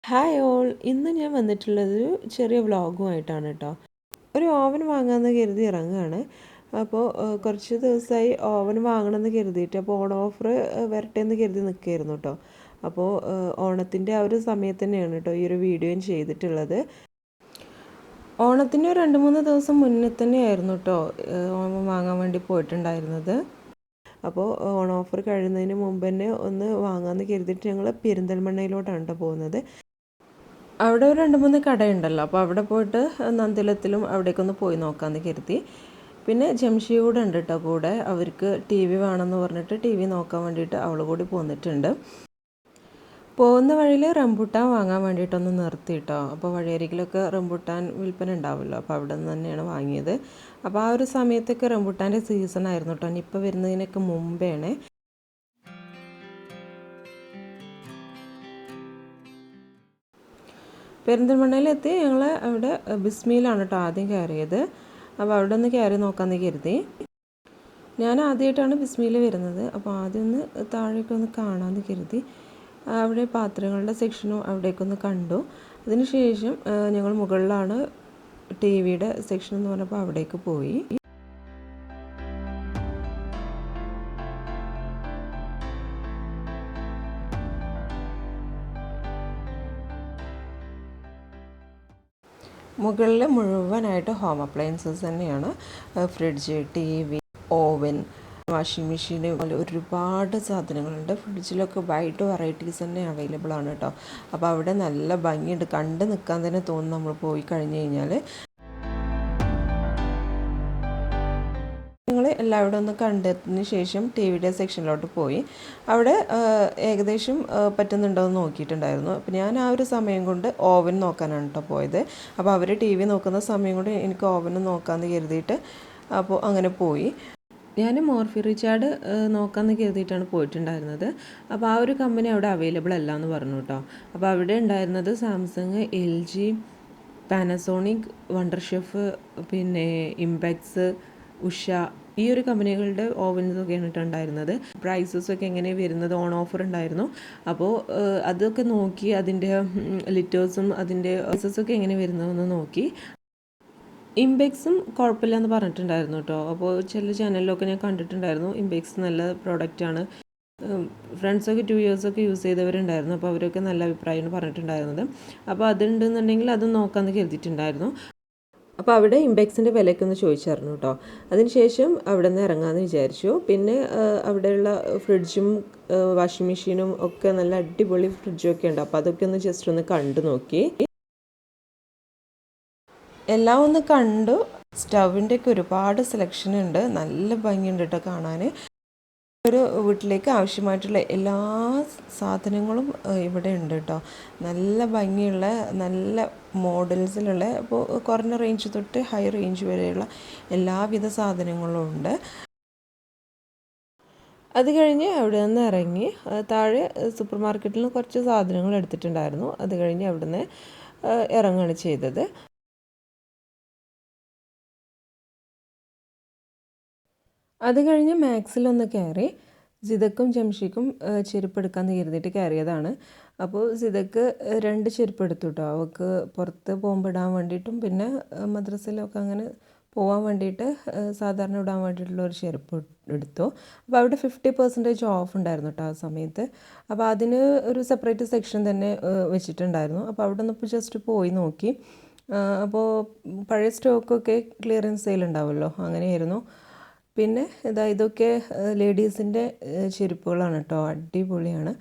Hi all, ഇന്ന് ഞാൻ വന്നിട്ടുള്ളത് ചെറിയ വ്ളോഗുമായിട്ടാണ് കേട്ടോ. ഒരു ഓവൻ വാങ്ങാമെന്ന് കരുതി ഇറങ്ങുകയാണ്. അപ്പോൾ കുറച്ച് ദിവസമായി ഓവൻ വാങ്ങണമെന്ന് കരുതിയിട്ട്, അപ്പോൾ ഓൺ ഓഫർ വരട്ടെ എന്ന് കരുതി നിൽക്കുകയായിരുന്നു കേട്ടോ. അപ്പോൾ ഓണത്തിൻ്റെ ആ ഒരു സമയത്ത് തന്നെയാണ് കേട്ടോ ഈ ഒരു വീഡിയോയും ചെയ്തിട്ടുള്ളത്. ഓണത്തിന് 2-3 ദിവസം മുന്നേ തന്നെയായിരുന്നു കേട്ടോ ഓവൻ വാങ്ങാൻ വേണ്ടി പോയിട്ടുണ്ടായിരുന്നത്. അപ്പോൾ ഓൺ ഓഫർ കഴിയുന്നതിന് മുമ്പ് തന്നെ ഒന്ന് വാങ്ങാമെന്ന് കരുതിയിട്ട് ഞങ്ങൾ പെരിന്തൽമണ്ണയിലോട്ടാണ് കേട്ടോ പോകുന്നത്. അവിടെ ഒരു 2-3 കടയുണ്ടല്ലോ, അപ്പോൾ അവിടെ പോയിട്ട് നന്ദിലത്തിലും അവിടേക്കൊന്ന് പോയി നോക്കാമെന്ന് കരുതി. പിന്നെ ജംഷി കൂടെ ഉണ്ട് കേട്ടോ കൂടെ. അവർക്ക് ടി വി വേണമെന്ന് പറഞ്ഞിട്ട് ടി വി നോക്കാൻ വേണ്ടിയിട്ട് അവൾ കൂടി പോന്നിട്ടുണ്ട്. പോകുന്ന വഴിയിൽ റംബുട്ടാൻ വാങ്ങാൻ വേണ്ടിയിട്ടൊന്ന് നിർത്തി കേട്ടോ. അപ്പോൾ വഴിയരികിലൊക്കെ റംബുട്ടാൻ വിൽപ്പന ഉണ്ടാവുമല്ലോ, അപ്പോൾ അവിടെ നിന്ന് തന്നെയാണ് വാങ്ങിയത്. അപ്പോൾ ആ ഒരു സമയത്തൊക്കെ റംബുട്ടാൻ്റെ സീസൺ ആയിരുന്നു കേട്ടോ. ഇപ്പോൾ വരുന്നതിനൊക്കെ മുമ്പേണ്. പെരിന്തൽമണ്ണയിലെത്തി ഞങ്ങൾ അവിടെ ബിസ്മിയിലാണ് കേട്ടോ ആദ്യം കയറിയത്. അപ്പോൾ അവിടെ ഒന്ന് കയറി നോക്കാമെന്ന് കരുതി. ഞാൻ ആദ്യമായിട്ടാണ് ബിസ്മിയിൽ വരുന്നത്. അപ്പോൾ ആദ്യം ഒന്ന് താഴേക്കൊന്ന് കാണാമെന്ന് കരുതി. അവിടെ പാത്രങ്ങളുടെ സെക്ഷനും അവിടേക്കൊന്ന് കണ്ടു. അതിനുശേഷം ഞങ്ങൾ മുകളിലാണ് ടി വിയുടെ സെക്ഷൻ എന്ന് പറഞ്ഞപ്പോൾ അവിടേക്ക് പോയി. മുകളിൽ മുഴുവനായിട്ട് ഹോം അപ്ലയൻസസ് തന്നെയാണ്. Fridge, T V, oven, washing machine, ഒരുപാട് സാധനങ്ങളുണ്ട്. ഫ്രിഡ്ജിലൊക്കെ വൈഡ് വെറൈറ്റീസ് തന്നെ അവൈലബിൾ ആണ് കേട്ടോ. അപ്പോൾ അവിടെ നല്ല ഭംഗിയുണ്ട്, കണ്ട് നിൽക്കാൻ തന്നെ തോന്നും നമ്മൾ പോയി കഴിഞ്ഞ് കഴിഞ്ഞാൽ. ഞങ്ങൾ എല്ലാവരും ഒന്ന് കണ്ടതിന് ശേഷം ടി വിയുടെ സെക്ഷനിലോട്ട് പോയി. അവിടെ ഏകദേശം പറ്റുന്നുണ്ടോ എന്ന് നോക്കിയിട്ടുണ്ടായിരുന്നു. അപ്പോൾ ഞാൻ ആ ഒരു സമയം കൊണ്ട് ഓവൻ നോക്കാനാണ് കേട്ടോ പോയത്. അപ്പോൾ അവർ ടി വി നോക്കുന്ന സമയം കൊണ്ട് എനിക്ക് ഓവനും നോക്കാമെന്ന് കരുതിയിട്ട് അപ്പോൾ അങ്ങനെ പോയി. ഞാൻ മോർഫി റിച്ചാർഡ് നോക്കാമെന്ന് കരുതിയിട്ടാണ് പോയിട്ടുണ്ടായിരുന്നത്. അപ്പോൾ ആ ഒരു കമ്പനി അവിടെ അവൈലബിൾ അല്ല എന്ന് പറഞ്ഞു കേട്ടോ. അപ്പോൾ അവിടെ ഉണ്ടായിരുന്നത് Samsung, L G, Panasonic, wonder chef, പിന്നെ ഇംപെക്സ്, ഉഷ, ഈ ഒരു കമ്പനികളുടെ ഓവൻസൊക്കെയാണ് ഉണ്ടായിരുന്നത്. പ്രൈസസൊക്കെ എങ്ങനെയാണ് വരുന്നത്, ഓൺ ഓഫർ ഉണ്ടായിരുന്നു. അപ്പോൾ അതൊക്കെ നോക്കി അതിൻ്റെ ലിറ്റേഴ്സും അതിൻ്റെ പ്രൈസസൊക്കെ എങ്ങനെ വരുന്നതെന്ന് നോക്കി. ഇംപെക്സും കുഴപ്പമില്ല എന്ന് പറഞ്ഞിട്ടുണ്ടായിരുന്നു കേട്ടോ. അപ്പോൾ ചില ചാനലിലൊക്കെ ഞാൻ കണ്ടിട്ടുണ്ടായിരുന്നു ഇംപെക്സ് നല്ല പ്രോഡക്റ്റാണ്. ഫ്രണ്ട്സൊക്കെ 2 ഇയേഴ്സൊക്കെ യൂസ് ചെയ്തവരുണ്ടായിരുന്നു. അപ്പോൾ അവരൊക്കെ നല്ല അഭിപ്രായമാണ് പറഞ്ഞിട്ടുണ്ടായിരുന്നത്. അപ്പോൾ അതുണ്ടെന്നുണ്ടെങ്കിൽ അത് നോക്കാമെന്ന് കരുതിയിട്ടുണ്ടായിരുന്നു. അപ്പോൾ അവിടെ ഇംപെക്സിൻ്റെ വിലയൊക്കെ ഒന്ന് ചോദിച്ചായിരുന്നു കേട്ടോ. അതിനുശേഷം അവിടെ നിന്ന് ഇറങ്ങാമെന്ന് വിചാരിച്ചു. പിന്നെ അവിടെയുള്ള ഫ്രിഡ്ജും വാഷിംഗ് മെഷീനും ഒക്കെ നല്ല അടിപൊളി ഫ്രിഡ്ജൊക്കെ ഉണ്ട്. അപ്പോൾ അതൊക്കെ ഒന്ന് ജസ്റ്റ് ഒന്ന് കണ്ടു നോക്കി. എല്ലാം ഒന്ന് കണ്ടു. സ്റ്റൗവിൻ്റെയൊക്കെ ഒരുപാട് സെലക്ഷൻ ഉണ്ട്, നല്ല ഭംഗിയുണ്ട് കേട്ടോ കാണാൻ. ഒരു വീട്ടിലേക്ക് ആവശ്യമായിട്ടുള്ള എല്ലാ സാധനങ്ങളും ഇവിടെ ഉണ്ട് കേട്ടോ. നല്ല ഭംഗിയുള്ള നല്ല മോഡൽസിലുള്ള, അപ്പോൾ കുറഞ്ഞ റേഞ്ച് തൊട്ട് ഹൈ റേഞ്ച് വരെയുള്ള എല്ലാവിധ സാധനങ്ങളും ഉണ്ട്. അത് കഴിഞ്ഞ് അവിടെ നിന്ന് ഇറങ്ങി താഴെ സൂപ്പർ മാർക്കറ്റിൽ നിന്ന് കുറച്ച് സാധനങ്ങൾ എടുത്തിട്ടുണ്ടായിരുന്നു. അത് കഴിഞ്ഞ് അവിടെ നിന്ന് ഇറങ്ങുകയാണ് ചെയ്തത്. അത് കഴിഞ്ഞ് മാക്സിലൊന്ന് കയറി. സിദക്കും ജംഷിക്കും ചെരുപ്പ് എടുക്കാമെന്ന് കരുതിയിട്ട് കയറിയതാണ്. അപ്പോൾ സിദക്ക് 2 ചെരുപ്പ് എടുത്തു കേട്ടോ. അവൾക്ക് പുറത്ത് പോകുമ്പോൾ ഇടാൻ വേണ്ടിയിട്ടും പിന്നെ മദ്രസയിലൊക്കെ അങ്ങനെ പോകാൻ വേണ്ടിയിട്ട് സാധാരണ ഇടാൻ വേണ്ടിയിട്ടുള്ള ഒരു ചെരുപ്പ് എടുത്തു. അപ്പോൾ അവിടെ 50% ഓഫ് ഉണ്ടായിരുന്നു കേട്ടോ ആ സമയത്ത്. അപ്പോൾ അതിന് ഒരു സെപ്പറേറ്റ് സെക്ഷൻ തന്നെ വെച്ചിട്ടുണ്ടായിരുന്നു. അപ്പോൾ അവിടെ നിന്ന് ഇപ്പോൾ ജസ്റ്റ് പോയി നോക്കി. അപ്പോൾ പഴയ സ്റ്റോക്കൊക്കെ ക്ലിയറൻസ് സെയിൽ ഉണ്ടാവുമല്ലോ, അങ്ങനെയായിരുന്നു. പിന്നെ ഇതൊക്കെ ലേഡീസിൻ്റെ ചെരുപ്പുകളാണ് കേട്ടോ. അടിപൊളിയാണ്,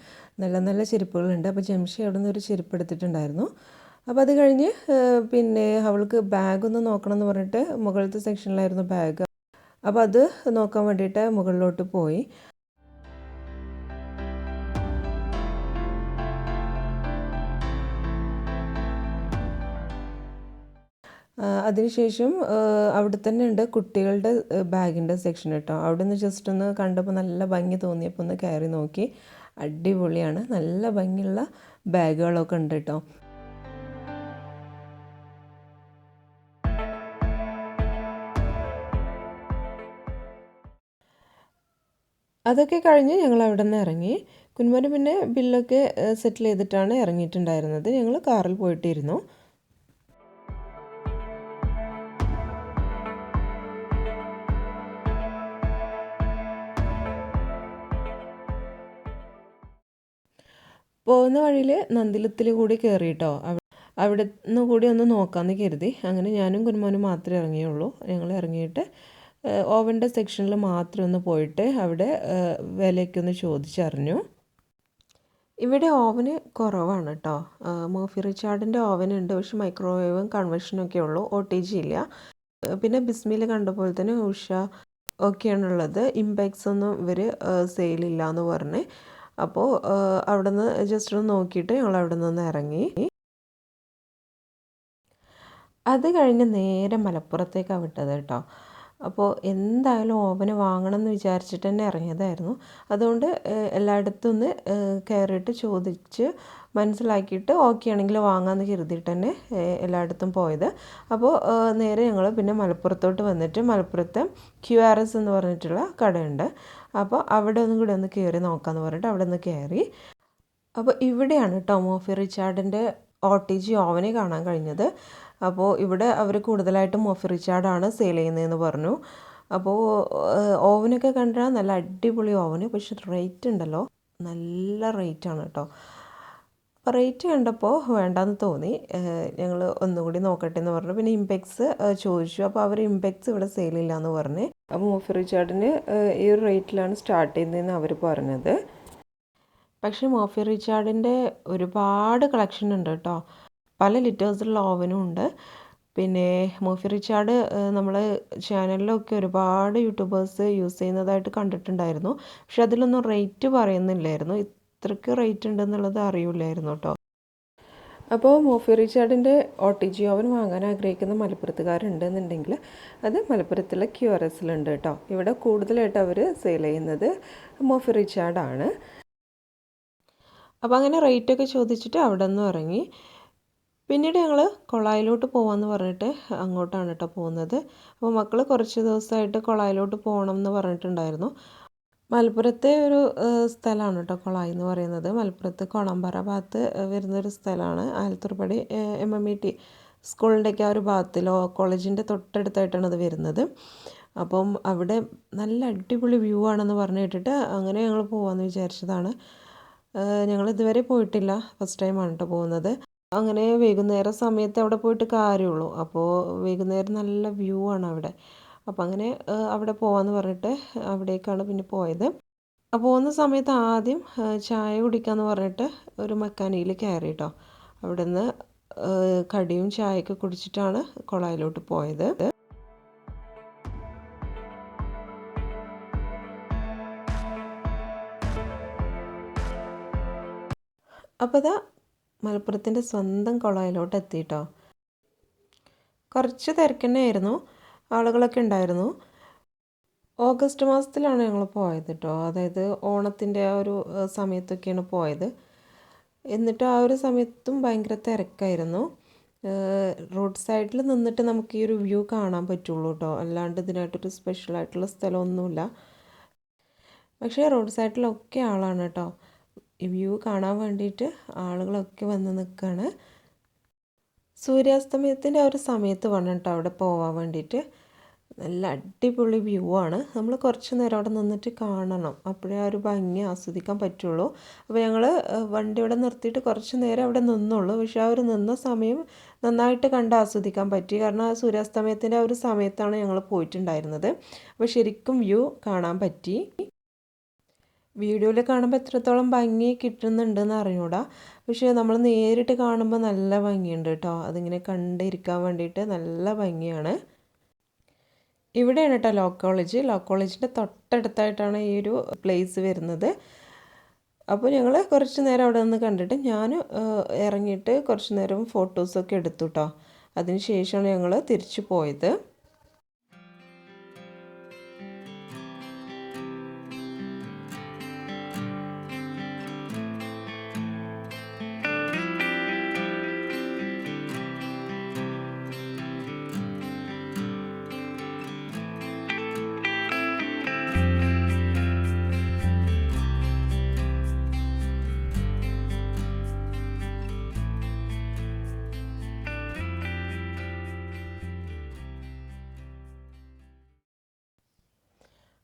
നല്ല നല്ല ചെരുപ്പുകളുണ്ട്. അപ്പോൾ ജംഷി അവിടെ നിന്ന് ഒരു ചെരുപ്പ് എടുത്തിട്ടുണ്ടായിരുന്നു. അപ്പോൾ അത് കഴിഞ്ഞ് പിന്നെ അവൾക്ക് ബാഗൊന്ന് നോക്കണം എന്ന് പറഞ്ഞിട്ട് മുകളിലത്തെ സെക്ഷനിലായിരുന്നു ബാഗ്. അപ്പോൾ അത് നോക്കാൻ വേണ്ടിയിട്ട് മുകളിലോട്ട് പോയി. അതിനുശേഷം അവിടെ തന്നെ ഉണ്ട് കുട്ടികളുടെ ബാഗിൻ്റെ സെക്ഷൻ കേട്ടോ. അവിടെ നിന്ന് ജസ്റ്റ് ഒന്ന് കണ്ടപ്പോൾ നല്ല ഭംഗി തോന്നിയപ്പോൾ ഒന്ന് കയറി നോക്കി. അടിപൊളിയാണ്, നല്ല ഭംഗിയുള്ള ബാഗുകളൊക്കെ ഉണ്ട് കേട്ടോ. അതൊക്കെ കഴിഞ്ഞ് ഞങ്ങൾ അവിടെ നിന്ന് ഇറങ്ങി. കുഞ്ഞുമോന് പിന്നെ ബില്ലൊക്കെ സെറ്റിൽ ചെയ്തിട്ടാണ് ഇറങ്ങിയിട്ടുണ്ടായിരുന്നത്. ഞങ്ങൾ കാറിൽ പോയിട്ടിരുന്നു. പോകുന്ന വഴിയിൽ നന്ദിലത്തിൽ കൂടി കയറിയിട്ടോ. അവിടെ നിന്ന് കൂടി ഒന്ന് നോക്കാമെന്ന് കരുതി. അങ്ങനെ ഞാനും കുഞ്ഞുമോനും മാത്രമേ ഇറങ്ങിയുള്ളൂ. ഞങ്ങൾ ഇറങ്ങിയിട്ട് ഓവൻ്റെ സെക്ഷനിൽ മാത്രം ഒന്ന് പോയിട്ട് അവിടെ വിലയ്ക്കൊന്ന് ചോദിച്ചറിഞ്ഞു. ഇവിടെ ഓവന് കുറവാണ് കേട്ടോ. മോഫി റിച്ചാർഡിൻ്റെ ഓവൻ ഉണ്ട്, പക്ഷെ മൈക്രോവേവും കൺവെക്ഷനൊക്കെ ഉള്ളൂ, OTG ഇല്ല. പിന്നെ ബിസ്മിയിൽ കണ്ട പോലെ തന്നെ ഉഷ ഒക്കെയാണുള്ളത്. ഇമ്പാക്സ് ഒന്നും ഇവർ സെയിലില്ല എന്ന് പറഞ്ഞ്. അപ്പോൾ അവിടെ നിന്ന് ജസ്റ്റ് ഒന്ന് നോക്കിയിട്ട് ഞങ്ങൾ അവിടെ നിന്ന് ഇറങ്ങി. അത് കഴിഞ്ഞ് നേരെ മലപ്പുറത്തേക്കാണ് വിട്ടത് കേട്ടോ. അപ്പോൾ എന്തായാലും ഓവന് വാങ്ങണം എന്ന് വിചാരിച്ചിട്ട് തന്നെ ഇറങ്ങിയതായിരുന്നു. അതുകൊണ്ട് എല്ലായിടത്തും ഒന്ന് കയറിയിട്ട് ചോദിച്ച് മനസ്സിലാക്കിയിട്ട് ഓക്കെ ആണെങ്കിൽ വാങ്ങാമെന്ന് കരുതിയിട്ട് തന്നെ എല്ലായിടത്തും പോയത്. അപ്പോൾ നേരെ ഞങ്ങൾ പിന്നെ മലപ്പുറത്തോട്ട് വന്നിട്ട് മലപ്പുറത്തെ QRS എന്ന് പറഞ്ഞിട്ടുള്ള കടയുണ്ട്. അപ്പോൾ അവിടെ ഒന്നും കൂടി ഒന്ന് കയറി നോക്കാമെന്ന് പറഞ്ഞിട്ട് അവിടെ നിന്ന് കയറി. അപ്പോൾ ഇവിടെയാണ് കേട്ടോ മോഫി റിച്ചാർഡിൻ്റെ OTG ഓവനെ കാണാൻ കഴിഞ്ഞത്. അപ്പോൾ ഇവിടെ അവർ കൂടുതലായിട്ടും മോഫി റിച്ചാർഡാണ് സെയിൽ ചെയ്യുന്നതെന്ന് പറഞ്ഞു. അപ്പോൾ ഓവനൊക്കെ കണ്ടാൽ നല്ല അടിപൊളി ഓവന്, പക്ഷെ റേറ്റ് ഉണ്ടല്ലോ നല്ല റേറ്റാണ് കേട്ടോ. അപ്പോൾ റേറ്റ് കണ്ടപ്പോൾ വേണ്ടാന്ന് തോന്നി. ഞങ്ങൾ ഒന്നുകൂടി നോക്കട്ടെ എന്ന് പറഞ്ഞു. പിന്നെ ഇമ്പെക്സ് ചോദിച്ചു. അപ്പോൾ അവർ ഇമ്പെക്സ് ഇവിടെ സെയിലില്ല എന്ന് പറഞ്ഞ്. അപ്പോൾ മോഫി റിച്ചാർഡിന് ഈ ഒരു റേറ്റിലാണ് സ്റ്റാർട്ട് ചെയ്യുന്നതെന്ന് അവർ പറഞ്ഞത്. പക്ഷേ മോഫി റിച്ചാർഡിൻ്റെ ഒരുപാട് കളക്ഷൻ ഉണ്ട് കേട്ടോ. പല ലിറ്റേഴ്സിലുള്ള ഓവനും ഉണ്ട്. പിന്നെ മോഫി റിച്ചാർഡ് നമ്മൾ ചാനലിലൊക്കെ ഒരുപാട് യൂട്യൂബേഴ്സ് യൂസ് ചെയ്യുന്നതായിട്ട് കണ്ടിട്ടുണ്ടായിരുന്നു. പക്ഷെ അതിലൊന്നും റേറ്റ് പറയുന്നില്ലായിരുന്നു. ഇത്രയ്ക്ക് റേറ്റ് ഉണ്ടെന്നുള്ളത് അറിയില്ലായിരുന്നു കേട്ടോ. അപ്പോൾ മോഫി റിച്ചാർഡിൻ്റെ OTG ഓവൻ വാങ്ങാൻ ആഗ്രഹിക്കുന്ന മലപ്പുറത്തുകാരുണ്ടെന്നുണ്ടെങ്കിൽ അത് മലപ്പുറത്തുള്ള QRSലുണ്ട് കേട്ടോ. ഇവിടെ കൂടുതലായിട്ട് അവർ സെയിൽ ചെയ്യുന്നത് മോഫി റിച്ചാർഡാണ്. അപ്പോൾ അങ്ങനെ റേറ്റൊക്കെ ചോദിച്ചിട്ട് അവിടെ നിന്ന് ഇറങ്ങി. പിന്നീട് ഞങ്ങൾ കൊളായിലോട്ട് പോകാമെന്ന് പറഞ്ഞിട്ട് അങ്ങോട്ടാണ് കേട്ടോ പോകുന്നത്. അപ്പോൾ മക്കൾ കുറച്ച് ദിവസമായിട്ട് കൊളായിലോട്ട് പോകണം എന്ന് പറഞ്ഞിട്ടുണ്ടായിരുന്നു. മലപ്പുറത്തെ ഒരു സ്ഥലമാണ് കേട്ടോ കൊളായി എന്ന് പറയുന്നത്. മലപ്പുറത്ത് കൊളമ്പാറ ഭാഗത്ത് വരുന്നൊരു സ്ഥലമാണ്. ആലത്തൂർപ്പടി MMET സ്കൂളിൻ്റെയൊക്കെ ആ ഒരു ഭാഗത്ത് കോളേജിൻ്റെ തൊട്ടടുത്തായിട്ടാണ് അത് വരുന്നത്. അപ്പം അവിടെ നല്ല അടിപൊളി വ്യൂ ആണെന്ന് പറഞ്ഞു കേട്ടിട്ട് അങ്ങനെ ഞങ്ങൾ പോകാമെന്ന് വിചാരിച്ചതാണ്. ഞങ്ങൾ ഇതുവരെ പോയിട്ടില്ല, ഫസ്റ്റ് ടൈമാണ് കേട്ടോ പോകുന്നത്. അങ്ങനെ വൈകുന്നേരം സമയത്ത് അവിടെ പോയിട്ട് കാര്യമുള്ളൂ. അപ്പോൾ വൈകുന്നേരം നല്ല വ്യൂ ആണ് അവിടെ. അപ്പോൾ അങ്ങനെ അവിടെ പോകാമെന്ന് പറഞ്ഞിട്ട് അവിടേക്കാണ് പിന്നെ പോയത്. അപ്പോൾ പോകുന്ന സമയത്ത് ആദ്യം ചായ കുടിക്കാമെന്ന് പറഞ്ഞിട്ട് ഒരു മെക്കാനിക്കിൽ കയറി കേട്ടോ. അവിടെ നിന്ന് കടിയും ചായയൊക്കെ കുടിച്ചിട്ടാണ് കൊളായിലോട്ട് പോയത്. അപ്പോൾ ഇതാ മലപ്പുറത്തിൻ്റെ സ്വന്തം കൊളായിലോട്ട് എത്തിയിട്ടോ. കുറച്ച് തിരക്കന്നെയായിരുന്നു, ആളുകളൊക്കെ ഉണ്ടായിരുന്നു. ഓഗസ്റ്റ് മാസത്തിലാണ് ഞങ്ങൾ പോയത് കേട്ടോ. അതായത് ഓണത്തിൻ്റെ ആ ഒരു സമയത്തൊക്കെയാണ് പോയത്. എന്നിട്ട് ആ ഒരു സമയത്തും ഭയങ്കര തിരക്കായിരുന്നു. റോഡ് സൈഡിൽ നിന്നിട്ട് നമുക്ക് ഈ ഒരു വ്യൂ കാണാൻ പറ്റുള്ളൂ കേട്ടോ. അല്ലാണ്ട് ഇതിനായിട്ടൊരു സ്പെഷ്യലായിട്ടുള്ള സ്ഥലമൊന്നുമില്ല. പക്ഷേ റോഡ് സൈഡിലൊക്കെ ആളാണ് കേട്ടോ. ഈ വ്യൂ കാണാൻ വേണ്ടിയിട്ട് ആളുകളൊക്കെ വന്ന് നിൽക്കുകയാണ്. സൂര്യാസ്തമയത്തിൻ്റെ ആ ഒരു സമയത്ത് വേണം കേട്ടോ അവിടെ പോകാൻ വേണ്ടിയിട്ട്. നല്ല അടിപൊളി വ്യൂ ആണ്. നമ്മൾ കുറച്ച് നേരം അവിടെ നിന്നിട്ട് കാണണം, അപ്പോഴേ ആ ഒരു ഭംഗി ആസ്വദിക്കാൻ പറ്റുള്ളൂ. അപ്പോൾ ഞങ്ങൾ വണ്ടി ഇവിടെ നിർത്തിയിട്ട് കുറച്ച് നേരം അവിടെ നിന്നുള്ളൂ. പക്ഷേ ആ ഒരു നിന്ന സമയം നന്നായിട്ട് കണ്ട് ആസ്വദിക്കാൻ പറ്റി. കാരണം ആ സൂര്യാസ്തമയത്തിൻ്റെ ആ ഒരു സമയത്താണ് ഞങ്ങൾ പോയിട്ടുണ്ടായിരുന്നത്. അപ്പോൾ ശരിക്കും വ്യൂ കാണാൻ പറ്റി. വീഡിയോയിൽ കാണുമ്പോൾ എത്രത്തോളം ഭംഗി കിട്ടുന്നുണ്ടെന്ന് അറിഞ്ഞൂടാ, പക്ഷേ നമ്മൾ നേരിട്ട് കാണുമ്പോൾ നല്ല ഭംഗിയുണ്ട് കേട്ടോ. അതിങ്ങനെ കണ്ടിരിക്കാൻ വേണ്ടിയിട്ട് നല്ല ഭംഗിയാണ്. ഇവിടെയാണ് കേട്ടോ ലോ കോളേജ്. ലോ കോളേജിൻ്റെ തൊട്ടടുത്തായിട്ടാണ് ഈ ഒരു പ്ലേസ് വരുന്നത്. അപ്പോൾ ഞങ്ങൾ കുറച്ച് നേരം അവിടെ നിന്ന് കണ്ടിട്ട് ഞാൻ ഇറങ്ങിയിട്ട് കുറച്ച് നേരം ഫോട്ടോസൊക്കെ എടുത്തു കേട്ടോ. അതിന് ശേഷമാണ് ഞങ്ങൾ തിരിച്ചു പോയത്.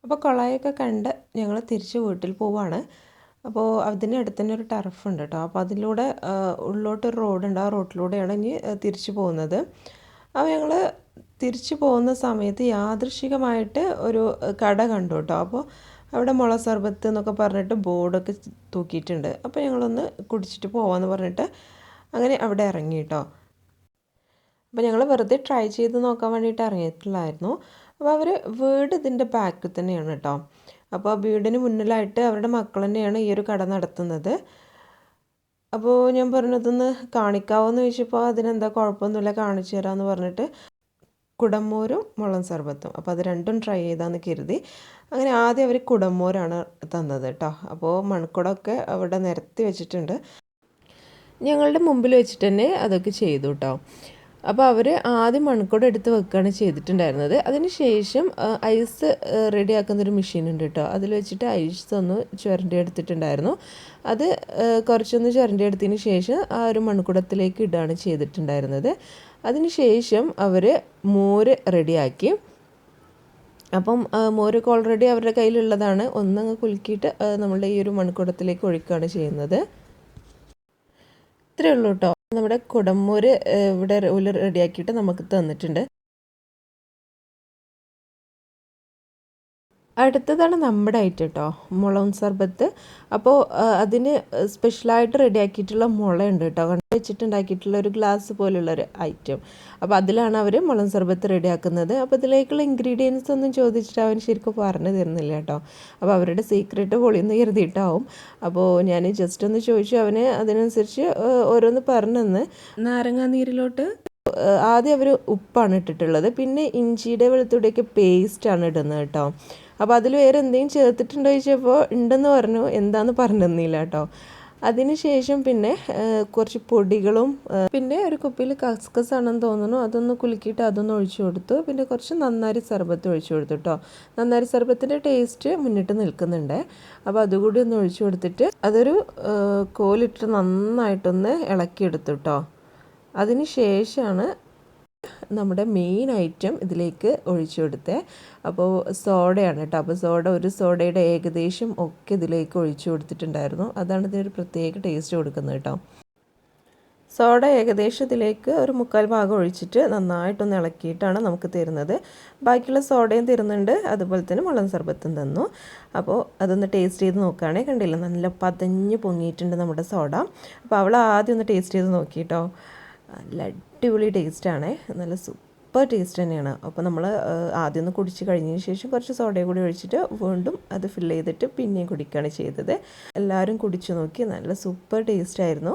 അപ്പോൾ കുളമൊക്കെ കണ്ട് ഞങ്ങൾ തിരിച്ച് വീട്ടിൽ പോവാണ്. അപ്പോൾ അതിനടുത്ത് തന്നെ ഒരു ടർഫുണ്ട് കേട്ടോ. അപ്പോൾ അതിലൂടെ ഉള്ളോട്ടൊരു റോഡുണ്ട്, ആ റോഡിലൂടെയാണ് ഇനി തിരിച്ചു പോകുന്നത്. അപ്പോൾ ഞങ്ങൾ തിരിച്ചു പോകുന്ന സമയത്ത് യാദൃശ്ചികമായിട്ട് ഒരു കട കണ്ടു കേട്ടോ. അപ്പോൾ അവിടെ മുള സർബത്ത് എന്നൊക്കെ പറഞ്ഞിട്ട് ബോർഡൊക്കെ തൂക്കിയിട്ടുണ്ട്. അപ്പോൾ ഞങ്ങളൊന്ന് കുടിച്ചിട്ട് പോവാമെന്ന് പറഞ്ഞിട്ട് അങ്ങനെ അവിടെ ഇറങ്ങി കേട്ടോ. അപ്പോൾ ഞങ്ങൾ വെറുതെ ട്രൈ ചെയ്ത് നോക്കാൻ വേണ്ടിയിട്ട് ഇറങ്ങിയിട്ടുള്ളായിരുന്നു. അപ്പോൾ അവർ വീട് ഇതിൻ്റെ ബാക്കിൽ തന്നെയാണ് കേട്ടോ. അപ്പോൾ വീടിന് മുന്നിലായിട്ട് അവരുടെ മക്കൾ തന്നെയാണ് ഈ ഒരു കട നടത്തുന്നത്. അപ്പോൾ ഞാൻ പറഞ്ഞതൊന്ന് കാണിക്കാവോ എന്ന് ചോദിച്ചപ്പോൾ അതിനെന്താ കുഴപ്പമൊന്നുമില്ല, കാണിച്ചു തരാമെന്ന് പറഞ്ഞിട്ട് കുടമ്മോരും മുളം സർബത്തും. അപ്പോൾ അത് രണ്ടും ട്രൈ ചെയ്താന്ന് കരുതി. അങ്ങനെ ആദ്യം അവർ കുടമ്മോരാണ് തന്നത് കേട്ടോ. അപ്പോൾ മൺകുടമൊക്കെ അവിടെ നിരത്തി വെച്ചിട്ടുണ്ട്. ഞങ്ങളുടെ മുമ്പിൽ വെച്ചിട്ട് തന്നെ അതൊക്കെ ചെയ്തു കേട്ടോ. അപ്പോൾ അവർ ആദ്യം മൺകുടം എടുത്ത് വെക്കുകയാണ് ചെയ്തിട്ടുണ്ടായിരുന്നത്. അതിന് ശേഷം ഐസ് റെഡിയാക്കുന്നൊരു മെഷീൻ ഉണ്ട് കേട്ടോ. അതിൽ വെച്ചിട്ട് ഐസ് ഒന്ന് ചുരണ്ടി എടുത്തിട്ടുണ്ടായിരുന്നു. അത് കുറച്ചൊന്ന് ചുരണ്ടി എടുത്തതിന് ശേഷം ആ ഒരു മൺകുടത്തിലേക്ക് ഇടുകയാണ് ചെയ്തിട്ടുണ്ടായിരുന്നത്. അതിന് ശേഷം അവർ മോര് റെഡിയാക്കി. അപ്പം മോരൊക്കെ ഓൾറെഡി അവരുടെ കയ്യിലുള്ളതാണ്. ഒന്നങ്ങ് കുലുക്കിയിട്ട് നമ്മളുടെ ഈ ഒരു മൺകുടത്തിലേക്ക് ഒഴിക്കുകയാണ് ചെയ്യുന്നത്. ഇത്രയേ ഉള്ളൂ കേട്ടോ. നമ്മുടെ കുടമോര് ഇവിടെ റെഡിയാക്കിയിട്ട് നമുക്ക് തന്നിട്ടുണ്ട്. അടുത്തതാണ് നമ്മുടെ ഐറ്റം കേട്ടോ, മുളം സർബത്ത്. അപ്പോൾ അതിന് സ്പെഷ്യലായിട്ട് റെഡിയാക്കിയിട്ടുള്ള മുളയുണ്ട് കേട്ടോ, കണ്ടു വെച്ചിട്ടുണ്ടാക്കിയിട്ടുള്ള ഒരു ഗ്ലാസ് പോലുള്ളൊരു ഐറ്റം. അപ്പോൾ അതിലാണ് അവർ മുളം സർബത്ത് റെഡിയാക്കുന്നത്. അപ്പോൾ ഇതിലേക്കുള്ള ഇൻഗ്രീഡിയൻസ് ഒന്നും ചോദിച്ചിട്ട് അവൻ ശരിക്കും പറഞ്ഞു തരുന്നില്ല കേട്ടോ. അപ്പോൾ അവരുടെ സീക്രട്ട് പൊളിയെന്ന് കരുതിയിട്ടാവും. അപ്പോൾ ഞാൻ ജസ്റ്റ് ഒന്ന് ചോദിച്ചു, അവന് അതിനനുസരിച്ച് ഓരോന്ന് പറഞ്ഞെന്ന്. നാരങ്ങാനീരിലോട്ട് ആദ്യം അവർ ഉപ്പാണ് ഇട്ടിട്ടുള്ളത്, പിന്നെ ഇഞ്ചിയുടെ വെളുത്തുള്ളിയൊക്കെ പേസ്റ്റാണ് ഇടുന്നത് കേട്ടോ. അപ്പോൾ അതിൽ വേറെ എന്തെങ്കിലും ചേർത്തിട്ടുണ്ടോ ചോദിച്ചപ്പോൾ ഉണ്ടെന്ന് പറഞ്ഞു, എന്താണെന്ന് പറഞ്ഞു തന്നില്ല കേട്ടോ. അതിന് ശേഷം പിന്നെ കുറച്ച് പൊടികളും പിന്നെ ഒരു കുപ്പിയിൽ കസ്കസ് ആണെന്ന് തോന്നുന്നു, അതൊന്ന് കുലുക്കിയിട്ട് അതൊന്ന് ഒഴിച്ചു കൊടുത്തു. പിന്നെ കുറച്ച് നന്നാരി സർബത്ത് ഒഴിച്ചു കൊടുത്തു കേട്ടോ. നന്നാരി സർബത്തിൻ്റെ ടേസ്റ്റ് മുന്നിട്ട് നിൽക്കുന്നുണ്ട്. അപ്പോൾ അതുകൂടി ഒന്ന് ഒഴിച്ചു കൊടുത്തിട്ട് അതൊരു കോലിട്ട് നന്നായിട്ടൊന്ന് ഇളക്കിയെടുത്തു കേട്ടോ. അതിന് ശേഷമാണ് നമ്മുടെ മെയിൻ ഐറ്റം ഇതിലേക്ക് ഒഴിച്ചു കൊടുത്തത്. അപ്പോൾ സോഡയാണ് കേട്ടോ. അപ്പോൾ ഒരു സോഡയുടെ ഏകദേശം ഒക്കെ ഇതിലേക്ക് ഒഴിച്ചു കൊടുത്തിട്ടുണ്ടായിരുന്നു. അതാണ് ഇതിനൊരു പ്രത്യേക ടേസ്റ്റ് കൊടുക്കുന്നത് കേട്ടോ. സോഡ ഏകദേശം ഇതിലേക്ക് ഒരു 3/4 ഭാഗം ഒഴിച്ചിട്ട് നന്നായിട്ടൊന്ന് ഇളക്കിയിട്ടാണ് നമുക്ക് തരുന്നത്. ബാക്കിയുള്ള സോഡയും തരുന്നുണ്ട്, അതുപോലെ തന്നെ മുളം സർബത്തും തന്നു. അപ്പോൾ അതൊന്ന് ടേസ്റ്റ് ചെയ്ത് നോക്കുകയാണെങ്കിൽ കണ്ടില്ല, നല്ല പതഞ്ഞ് പൊങ്ങിയിട്ടുണ്ട് നമ്മുടെ സോഡ. അപ്പോൾ അവൾ ആദ്യം ഒന്ന് ടേസ്റ്റ് ചെയ്ത് നോക്കി കേട്ടോ. നല്ല അടിപൊളി ടേസ്റ്റാണ്, നല്ല സൂപ്പർ ടേസ്റ്റ് തന്നെയാണ്. അപ്പോൾ നമ്മൾ ആദ്യം ഒന്ന് കുടിച്ച് കഴിഞ്ഞതിന് ശേഷം കുറച്ച് സോഡയും കൂടി ഒഴിച്ചിട്ട് വീണ്ടും അത് ഫില്ല് ചെയ്തിട്ട് പിന്നെയും കുടിക്കുകയാണ് ചെയ്തത്. എല്ലാവരും കുടിച്ചു നോക്കി, നല്ല സൂപ്പർ ടേസ്റ്റായിരുന്നു.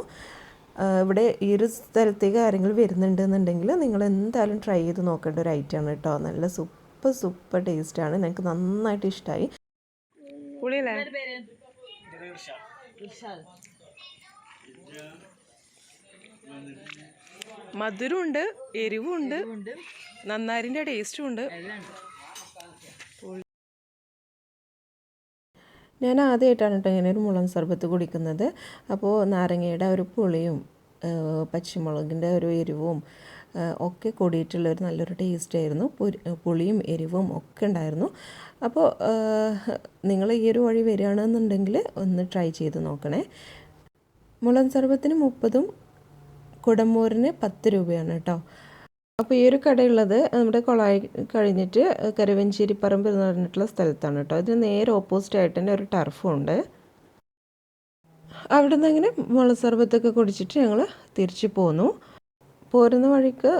ഇവിടെ ഈ ഒരു സ്ഥലത്തേക്ക് ആരെങ്കിലും വരുന്നുണ്ടെന്നുണ്ടെങ്കിൽ നിങ്ങൾ എന്തായാലും ട്രൈ ചെയ്ത് നോക്കേണ്ട ഒരു ഐറ്റമാണ് കേട്ടോ. നല്ല സൂപ്പർ ടേസ്റ്റാണ്, എനിക്ക് നന്നായിട്ട് ഇഷ്ടമായി. മധുരമുണ്ട്, എരിവുണ്ട്, നന്നാരിൻ്റെ ടേസ്റ്റും ഉണ്ട്. ഞാൻ ആദ്യമായിട്ടാണ് കേട്ടോ ഇങ്ങനെ ഒരു മുളം സർബത്ത് കുടിക്കുന്നത്. അപ്പോൾ നാരങ്ങയുടെ ഒരു പുളിയും പച്ചമുളകിൻ്റെ ഒരു എരിവും ഒക്കെ കൂടിയിട്ടുള്ളൊരു നല്ലൊരു ടേസ്റ്റായിരുന്നു. പുളിയും എരിവും ഒക്കെ ഉണ്ടായിരുന്നു. അപ്പോൾ നിങ്ങൾ ഈ ഒരു വഴി വരികയാണെന്നുണ്ടെങ്കിൽ ഒന്ന് ട്രൈ ചെയ്ത് നോക്കണേ. മുളം സർബത്തിന് 30, കുടമോരിന് 10 രൂപയാണ് കേട്ടോ. അപ്പോൾ ഈ ഒരു കടയുള്ളത് നമ്മുടെ കൊളായി കഴിഞ്ഞിട്ട് കരുവഞ്ചേരി പറമ്പ് എന്ന് പറഞ്ഞിട്ടുള്ള സ്ഥലത്താണ് കേട്ടോ. ഇതിന് നേരെ ഓപ്പോസിറ്റ് ആയിട്ട് തന്നെ ഒരു ടർഫും ഉണ്ട്. അവിടെ നിന്ന് അങ്ങനെ മുള സർബത്തൊക്കെ കുടിച്ചിട്ട് ഞങ്ങൾ തിരിച്ചു പോന്നു. പോരുന്ന വഴിക്ക്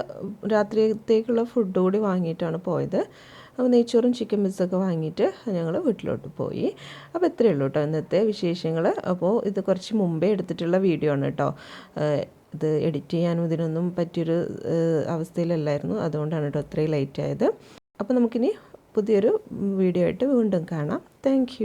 രാത്രിയത്തേക്കുള്ള ഫുഡ് കൂടി വാങ്ങിയിട്ടാണ് പോയത്. അപ്പോൾ നെയ്ച്ചോറും ചിക്കൻ പീസൊക്കെ വാങ്ങിയിട്ട് ഞങ്ങൾ വീട്ടിലോട്ട് പോയി. അപ്പോൾ ഇത്രയേ ഉള്ളൂ കേട്ടോ ഇന്നത്തെ വിശേഷങ്ങൾ. അപ്പോൾ ഇത് കുറച്ച് മുമ്പേ എടുത്തിട്ടുള്ള വീഡിയോ ആണ് കേട്ടോ. ഇത് എഡിറ്റ് ചെയ്യാനും ഇതിനൊന്നും പറ്റിയൊരു അവസ്ഥയിലല്ലായിരുന്നു, അതുകൊണ്ടാണ് കേട്ടോ അത്രയും ലേറ്റ് ആയത്. അപ്പോൾ നമുക്കിനി പുതിയൊരു വീഡിയോ ആയിട്ട് വീണ്ടും കാണാം. താങ്ക്